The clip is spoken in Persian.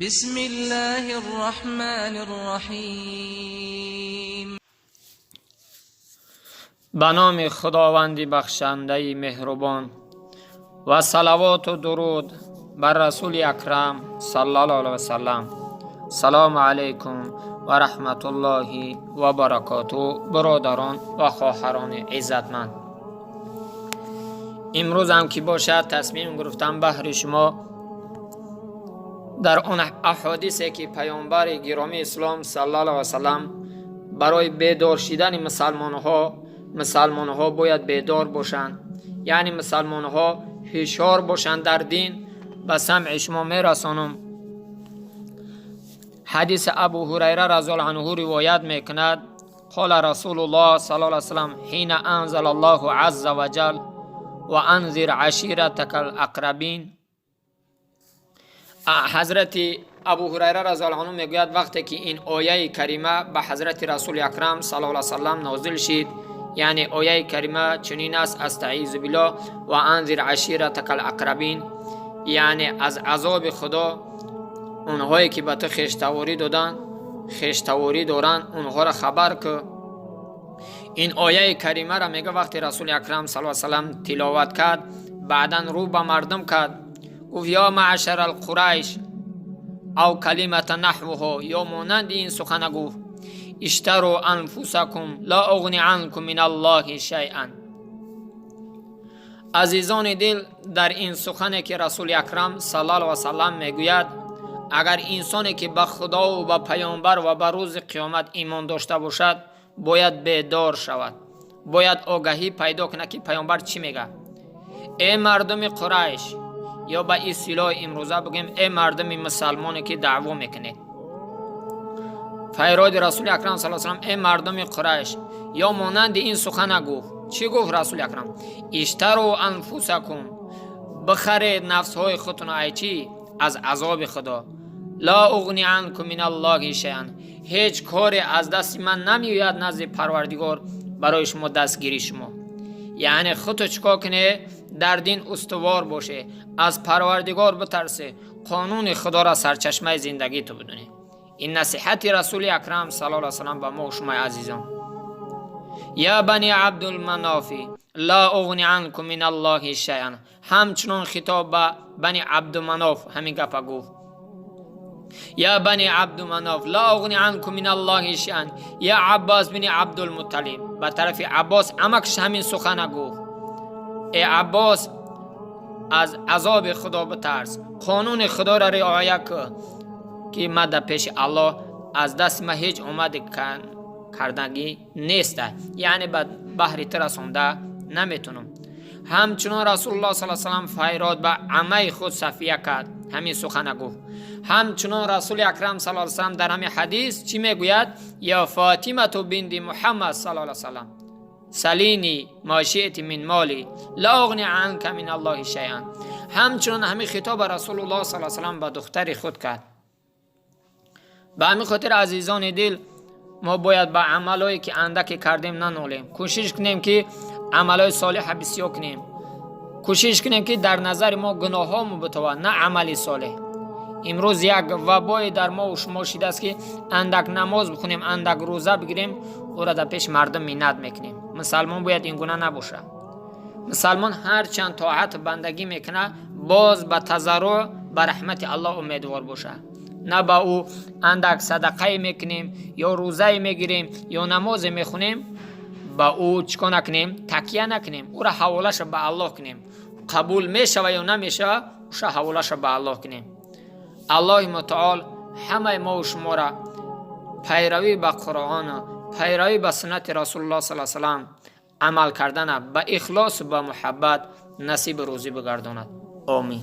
بسم الله الرحمن الرحیم. به نام خداوند بخشنده مهربان و صلوات و درود بر رسول اکرم صلی الله علیه و سلم. سلام علیکم و رحمت الله و برکاته. برادران و خواهران عزتمند، امروز هم که باشد تصمیم گرفتم بهر شما در آن احادیثی که پیامبر گرامی اسلام صلی الله علیه و سلم برای بیدار شدن مسلمان ها باید بیدار باشند، یعنی مسلمان ها هوشیار باشند در دین، به سمع شما میرسانم. حدیث ابو هریره رضی الله عنه روایت میکند قال رسول الله صلی الله علیه و سلم حین انزل الله عز وجل و انذر عشیرتک الاقربین. حضرت ابو هریره رضی الله عنه میگوید وقتی که این آیه کریمه به حضرت رسول اکرم صلی الله علیه و سلم نازل شد، یعنی آیه کریمه چنین است: استعیذ بالله و انذر عشیرتک الاقربین، یعنی از عذاب خدا اونهایی که به تو خیشتواری دارن اونها را خبر که. این آیه کریمه را میگه وقتی رسول اکرم صلی الله علیه و سلم تلاوت کرد، بعدا رو به مردم کرد، گفت یا معشر القریش او کلمت نحوه، یا مانند این سخن گفت اشتروا انفسکم لا اغنی عنکم من الله شیئا. عزیزان دل، در این سخنی که رسول اکرم صلی الله علیه و سلم میگوید، اگر انسانی که به خدا و به پیامبر و به روز قیامت ایمان داشته باشد باید بیدار شود، باید آگاهی پیدا کنه که پیامبر چی میگه. ای مردم قریش، یا به اصطلاح امروزه بگیم ای مردم مسلمانی که دعوا میکنید، پیرو رسول اکرم صلی الله علیه و سلم ای مردم قریش، یا مانند این سخن گفت. چی گفت رسول اکرم؟ اشتروا انفسکم، بخرید نفس های خودتون ایچی از عذاب خدا. لا اغنی عنکم من الله شیئا، هیچ کاری از دست من نمیآید نزد پروردگار برای شما دستگیری شما. یعنی خودت چیکار کنه؟ در دین استوار باشه، از پروردگار بترسه، قانون خدا را سرچشمه زندگی تو بدونه. این نصیحت رسول اکرم صلی الله علیه و سلم به ما و شما عزیزان. یا بنی عبدالمناف لا اغنی عنکم من الله شیئا، همچنان خطاب به بنی عبدالمناف همین گپ گفت. یا بنی عبدالمناف لا اغنی عنکم من الله شیئا. یا عباس بن عبدالمطلب، به طرف عباس عمکش همین سخن گفت. ای عباس، از عذاب خدا بترس، قانون خدا را رعایت که من در پیش الله از دست ما هیچ آمد کردگی نیست، یعنی به بحر ترسونده نمیتونم. همچنان رسول الله صلی الله علیه و سلم فیراد به عمه خود صفیه کرد، همین سخن گفت. همچنان رسول اکرم صلی الله علیه و سلم در همین حدیث چی میگوید؟ یا فاطمه بنت محمد صلی الله علیه و سلم سلینی ما شئت من مالی لا اغنی عنک من الله شیئا. همچنان همین خطاب رسول الله صلی الله علیه و سلم به دختر خود کرد. به همین خاطر عزیزان دل، ما باید به عملایی که اندکی کردیم ننالیم، کوشش کنیم که عملای صالح بسیار کنیم، کوشش کنیم که در نظر ما گناه ها مبتوا، نه عملی صالح. امروز یک وبای در ما و شما شده است که اندک نماز بخونیم، اندک روزه بگیریم، او را در پیش مردم منت میکنیم. مسلمان باید این گونه نباشه. مسلمان هر چند طاعت بندگی میکنه باز به تضرع به رحمت الله امیدوار باشه، نه با او اندک صدقه میکنیم یا روزه میگیریم یا نماز میخونیم با او چیکار نکنیم؟ تکیه نکنیم، او را حوالش به الله کنیم. قبول میشه یا نمیشه اوش حوالش به الله کنیم. الله متعال همه ما و شما را پیروی به قرآن، پیروی به سنت رسول الله صلی الله علیه و سلم، عمل کردن به اخلاص و به محبت نصیب روزی بگرداند. آمین.